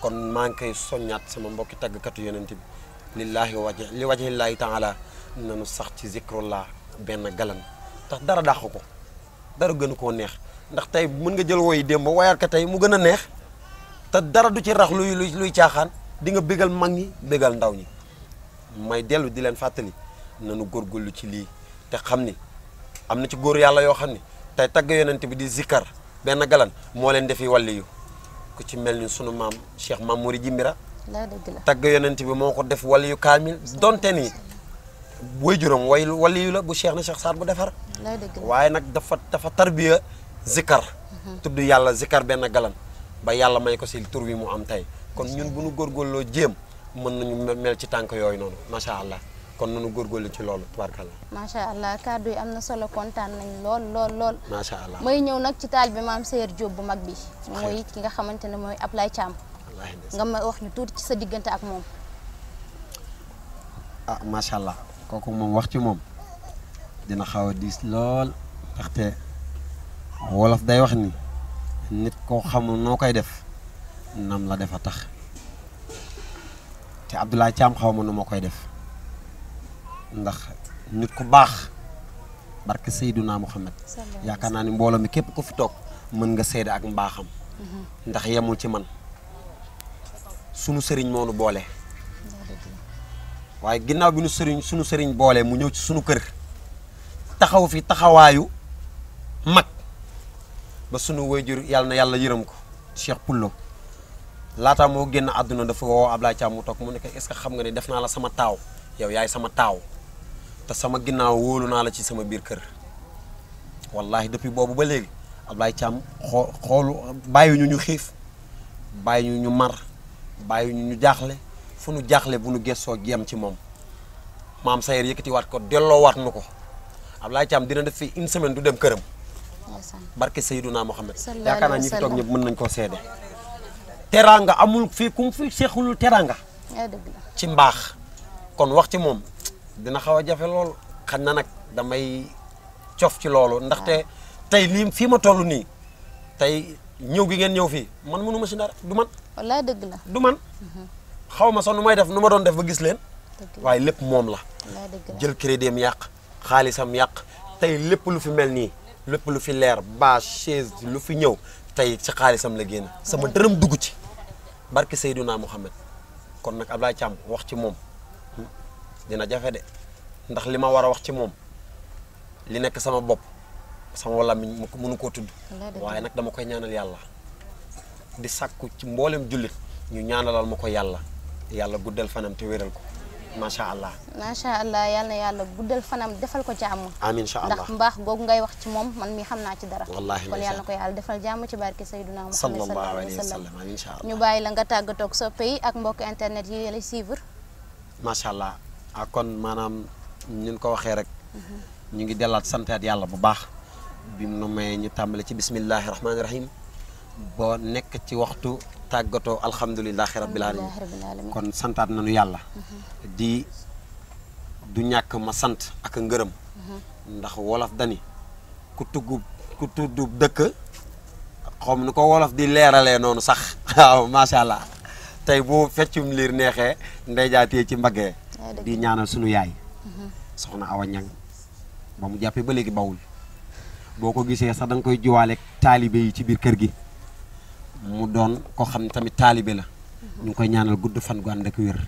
kon maa ngi koy soññaat sama mbokki tàggkatu yonent bi lillahi li wajhillahi taala nanu sax ci zikrullah benn galan tax dara dàq ko dara gën koo neex ndax tey mën nga jël woy démb wayaat ka tey mu gën a neex te dara du ci rax luy caaxaan di nga bégal mag ñi bégal ndaw ñi may dellu di leen fàttali nanu góorgóorlu ci lii te xam ni am na ci góor yàlla yoo xam ne tey tagg yonent bi di zikkar benn galan moo leen defi waliyu ku ci mel ni sunu maam Cheikh Mamouri Jimbira tagg yonent bi moo ko def waliyu kaamil donte ni way juróom waliyu la bu Cheikh na Cheikh Saad bu defar waaye nag dafa tarbiya zikkar tudd yàlla zikkar benn galan ba yàlla may ko si tur wi mu am tey kon ñun bu ñu góorgóorloo jéem mën nañu mel ci tànk yooyu noonu macha allah kon nañu góorgóorlu ci loolu tubaarkalla. macha allah kàddu yi am na solo kontaan nañ lool. macha allah may ñëw nag ci taal bi maam Seyer Diop bu mag bi. mooy ki nga xamante ne mooy Ablaye Thiam. nga ma wax ñu tuuti ci sa diggante ak moom. ah macha allah kooku moom wax ci moom dina xaw a diis lool ndaxte wolof day wax ni nit koo xamul noo koy def nam la defa tax te Abdoulaye Thiam xaw ma nu ma koy def. ndax nit ku baax barke Seydina Muhammad yaakaar naa ni mbooloo mi képp ku fi toog mën nga seede ak mbaaxam ndax yemul ci man sunu sëriñ moo nu boole waaye ginnaaw bi sunu sëriñ boole mu ñëw ci sunu kër taxaw fi taxawaayu mag ba sunu waajur yàlla na yàlla yërëm ko Cheikh Pullo laata moo génn àdduna dafa woo Ablaye Thiam mu toog mu ne ko est-ce que xam nga ni def naa la sama taaw yow yaay sama taaw te sama ginnaaw wóolu naa la ci sama biir kër wallahi depuis boobu ba léegi Ablaye Thiam xoolu bàyyi ñu xiif bàyyi ñu mar bàyyi ñu jaaxle fu nu jaaxle bu nu gëstoo yem ci moom maam Sayer yëkkatiwaat ko delloowaat nu ko Ablaye Thiam dina def fi une semaine du dem këram barke Seydina Muhammad yaakaar naa ñi fi toog ñëpp mën nañ koo seede teraanga amul fii ku mu fi seexulul teraanga ci mbaax kon wax ci moom dina xaw a jafe lool xañ na nag damay cof ci loolu ndaxte tey lii fii ma toll nii tey ñëw gi ngeen ñëw fii man mënu ma si dara du man wallaay dëgg la du man xaw ma sax nu may def nu ma doon def ba gis leen waaye lépp moom la jël crédit am yàq xaalisam yàq tey lépp lu fi mel nii lépp lu fi leer bâche chaise lu fi ñëw tey ci xaalisam la génn sama dërëm dugg ci barke Seydina Muhammad kon nag Ablaye Thiam wax ci moom dina jafe de ndax li ma war a wax ci moom li nekk sama bopp sama wala mi mënu koo tudd waaye nag dama koy ñaanal yàlla di sàkku ci mboolem jullit ñu ñaanalal ma ko yàlla guddal fanam te wéral ko macha allah yal na yàlla guddal fanam defal ko jàmm amiin incha allah ndax mbaax googu ngay wax ci moom man mi xam naa ci dara wallaahi kon yàlla na ko yàlla defal jàmm ci barke Seydina Muhammad sallallahu alayhi wa sallam amiin incha allah ñu bàyyi la nga tàggatoo ak soppe yi ak mbokk internet yi lay suivre macha allah kon maanaam ñun ko waxee rek ñu ngi dellaat santaat yàlla bu baax bi mu may ñu tàmbale ci bismillahi rahmaani rahim boo nekk ci waxtu tàggatoo alhamdulilahi rabbil alamin kon santaat nañu yàlla di du ñàkk ma sant ak ngërëm ndax wolof dani ku tudd dëkk xom ni ko wolof di leeralee noonu sax waaw macha allah tey bu feccum liir neexee ndey jaatee ci mbaggee di ñaanal sunu yaay soxna Awa Ñang ba mu jàppee ba léegi bawul boo ko gisee sax da nga koy jiwaale taalibe yi ci biir kër gi mu doon ko xam ne tamit taalibe la ñu ngi koy ñaanal gudd fan gu ànd ak wér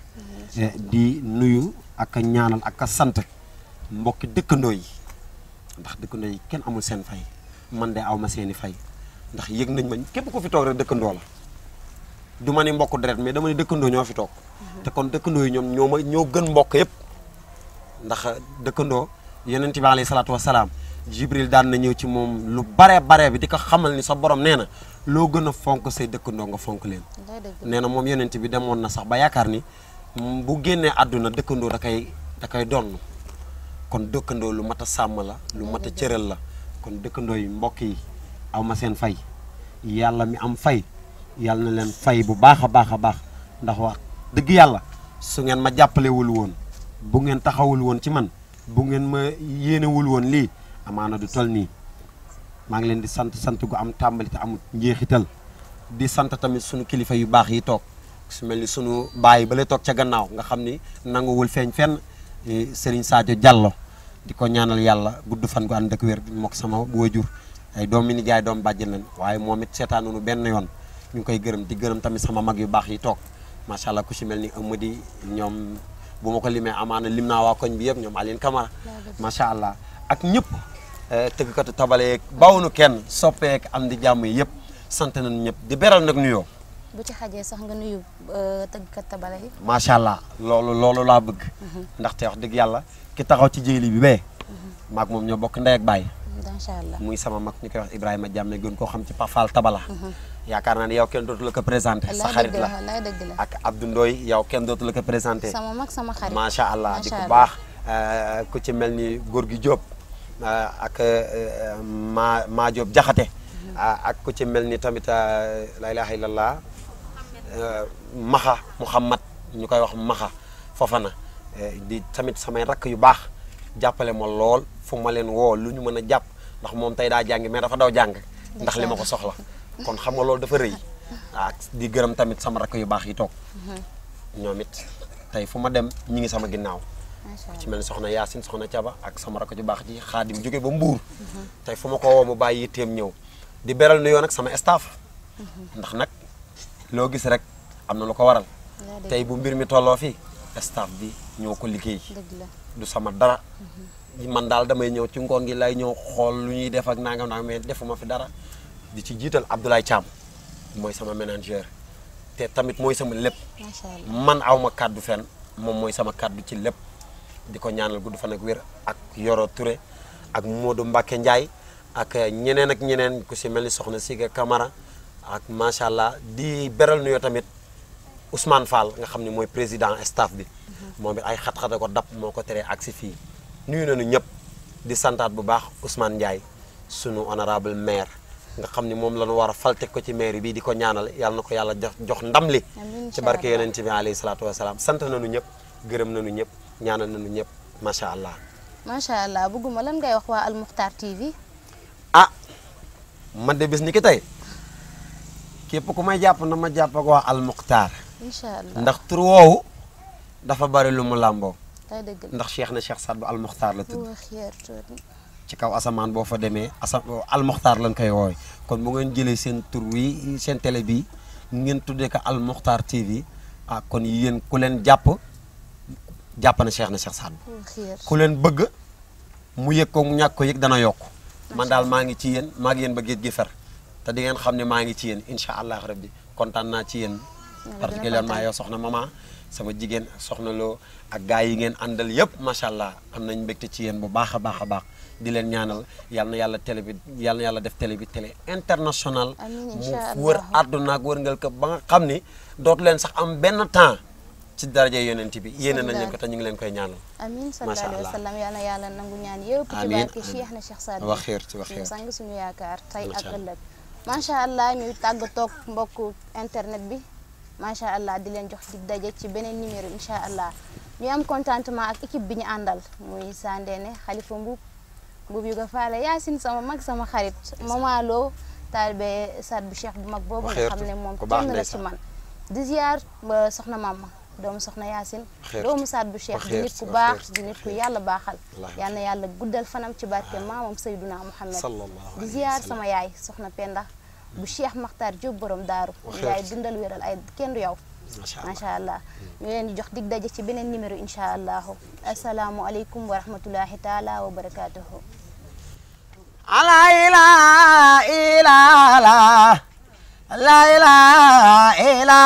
di nuyu ak ñaanal ak sant mbokki dëkkandoo yi ndax dëkkandoo yi kenn amul seen fay man de aw ma seeni fay ndax yëg nañ ma képp ko fi toog rek dëkkandoo la du ma ni mbokk deret mais dama ni dëkkandoo ñoo fi toog te kon dëkkandoo yi ñoom ñoo gën mbokk yëpp ndax dëkkandoo yonent bi alayhi salaatu wasalaam Jibril daan na ñëw ci moom lu bare bi di ko xamal ni sa borom nee na loo gën a fonk say dëkkandoo nga fonk leen nee na moom yonent bi demoon na sax ba yaakaar ni bu génnee àdduna dëkkandoo da koy donn kon dëkkandoo lu mat a sàmm la lu mat a cëral la kon dëkkandoo yi mbokk yi aw ma seen fay yàlla mi am fay yàlla na leen fay bu baax a baax ndax wax dëgg yàlla su ngeen ma jàppalewul woon bu ngeen taxawul woon ci man bu ngeen ma yéenewul woon lii amaana du tol nii maa ngi leen di sant gu am tàmbali te amul njeexital di sant tamit sunu kilifa yu baax yi toog su mel ni sunu baay ba lay toog ca gannaaw nga xam ni nanguwul feeñ fenn Serigne Sadio Diallo di ko ñaanal yàlla gudd fan gu ànd ak wér mook sama waajur ay doom mi ni jaay doom bàjjen leen waaye moom it seetaanunu benn yoon ñu ngi koy gërëm di gërëm tamit sama mag yu baax yi toog macha allah ku si mel ni Amady ñoom bu ma ko limee amaana lim naa waa koñ bi yëpp ñoom Aline Camara macha allah ak ñëpp tëggkatu tabale yeeg bawunu kenn soppeek am di jàmm yi yëpp sant nañu ñëpp di beral nag nuyoo. bu ci xajee sax nga nuyu tëggkat tabale yi. macha allah loolu laa bëgg. ndaxte wax dëgg yàlla ki taxaw ci jéeli bi bee. maag moom ñoo bokk ndey ak baay. macha allah muy sama mag ñu koy wax Ibrahima Diame gën koo xam ci Pafal Tabala. yaakaar naa ne yow kenn dootu la ko présenté. sa xarit la ak Abdou Ndoye yow kenn dootu la ko présenté. sama mag sama xarit macha allah di ko baax. ku ci mel ni góor gi Diop. ak maa Diop Jaxate. ak ku ci mel ni tamit la ilaha illallah Maxa Mouhamad ñu koy wax Maxa Fofana di tamit samay rakk yu baax jàppale ma lool fu ma leen woo lu ñu mën a jàpp ndax moom tey daa jàngi mais dafa daw jàng ndax li ma ko soxla kon xam nga loolu dafa rëy ak di gërëm tamit sama rakk yu baax yi toog ñoom it tey fu ma dem ñi ngi sama ginnaaw ci mel ni soxna Yaasin soxna Caba ak sama rakk ju baax ji Xaadim jóge ba Mbuur tey fu ma ko woo mu bàyyi yitteem ñëw di beral nuyoo nag sama staff ndax nag loo gis rek am na lu ko waral tey bu mbir mi tolloo fii staff bi ñoo ko liggéey du sama dara man daal damay ñëw ci ngoon gi lay ñëw xool lu ñuy def ak nangam nangam mais defuma fi dara di ci jiital Abdoulaye Thiam mooy sama manager te tamit mooy sama lépp man awma kàddu fenn moom mooy sama kàddu ci lépp di ko ñaanal gudd fan ak wér ak Yoro Touré ak Modou Mbacke Ndiaye ak ñeneen ku si mel ni soxna Siga Camara ak macha allah di beral nuyoo tamit Ousmane Fall nga xam ne mooy président staff bi moom it ay xat-xata ko dab moo ko teree ak si fii nuyu nañu ñëpp di santaat bu baax Ousmane Ndiaye sunu honorable maire nga xam ni moom la ñu war a falte ko ci maire bi di ko ñaanal yàlla na ko yàlla jox ndam li ci barke yonent bi alayhi salaatu wasalaam sant nañu ñëpp gërëm nañu ñëpp ñaanal nañu ñëpp macha allah. macha allah bëgguma lan ngay wax waa Al Moukhtar TV. ah man de bis ni ki tey képp ku may jàpp na ma jàpp ak waa Al Moukhtar. incha allah ndax tur woowu dafa bari lu mu làmboo. day dëgg ndax Cheikh na Cheikh Saad bu Al Moukhtar la tudd. ci kaw asamaan boo fa demee Al Moukhtar lañ koy wooy kon bu ngeen jëlee seen tur wi seen télé bi ngeen tuddee ko Al Moukhtar TV ah kon yéen ku leen jàpp na Cheikh na Cheikh Saad bu ku leen bëgg mu yëg ko mu ñàkk ko yëg dana yokk man daal maa ngi ci yéen maa ngi yéen ba géej gi fer te di ngeen xam ne maa ngi ci yéen incha allah rabbi kontaan naa ci yéen particulièrement yow soxna mama sama jigéen soxna loo ak gars yi ngeen àndal yëpp macha allah am nañ mbégte ci yéen bu baax a baax a baax di leen ñaanal yal na yàlla télé bi yal na yàlla def télé bi télé international mu wër àdduna ak wërngal ko ba nga xam ni dootu leen sax am benn temps ci daraja yonent bi yéene nañ leen ko te ñu ngi leen koy ñaanal amiin sallallahu alayhi wa sallam yal na yàlla nangu ñaan yëpp ci barke Cheikh na Cheikh Saad wax xeer ci wax xeer sang suñu yaakaar tey ak ëllëg macha allah ñuy tàggatoog mbokku internet bi macha allah di leen jox dig daje ci beneen numéro incha allah ñu am contentement ak équipe bi ñu àndal muy Sandene Khalifa Mbuub yu ga faale Yaasin sama mag sama xarit Mama Lo taalibe Saad bu Cheikh bu mag boobu nga xam ne moom kenn la ci man di ziar ba soxna mama doomu soxna Yaasin doomu Saad bu Cheikh di nit ku baax di nit ku yàlla baaxal yal na yàlla guddal fanam ci barke maamam Seyduna Muhammad di ziar sama yaay soxna Penda bu Cheikh Makhtar Diop borom daaru yaay dundal wéral ay kenn du yow macha allah ñu leen di jox dig daje ci beneen numéro incha allahu asalaamualeykum wa rahmatullahi taala wa barakatuhu la ilaha illa la ilaha illa